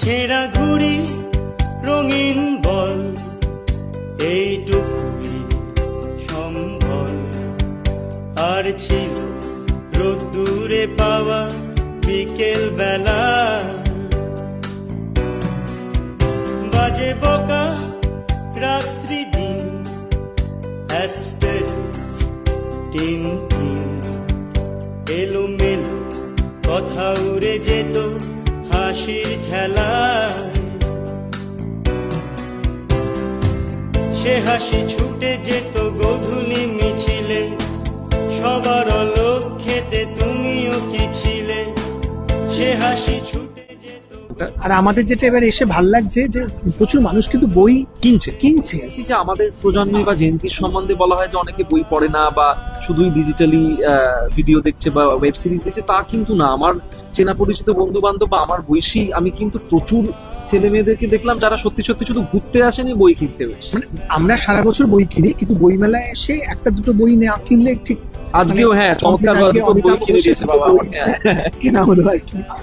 ছেঁড়া ঘুড়ি রঙিন বল এইটুকুই সম্বল। আর ছিল রোদ্দুরে পাওয়া বিকেল বেলা, বাজে বকা রাত্রি দিন, অ্যাস্টেরিক্স টিনটিন। এলোমেলো কথা উড়ে যেত হাসির ঠেলায়, সে হাসি ছুটে যেত গোধূলি মিছিলে, সবার লক্ষ্যেতে তুমিও কি ছিলে, সে হাসি ছুটে যেত। আর আমাদের যেটা এবার এসে ভাল লাগছে যে প্রচুর মানুষ কিন্তু বই কিনছে কিনছে। বলছি যে আমাদের প্রজন্মে বা জেনজির সম্বন্ধে বলা হয় যে অনেকে বই পড়ে না বা শুধুই ডিজিটালি ভিডিও দেখছে বা ওয়েব সিরিজ দেখছে, তা কিন্তু না। আমার চেনা পরিচিত বন্ধু বান্ধব বা আমার বয়সী আমি কিন্তু প্রচুর ছেলে মেয়েদেরকে দেখলাম যারা সত্যি সত্যি শুধু ঘুরতে আসেনি, বই কিনতে এসেছে। মানে আমরা সারা বছর বই কিনি, কিন্তু বই মেলায় এসে একটা দুটো বই না কিনলে ঠিক আজকেও হ্যাঁ চমৎকার আজকে দুটো বই অমিতাভ কিনে ঘোষের দিয়েছে দুটো বাবা বই আমাকে। কেনা হলো আর কি।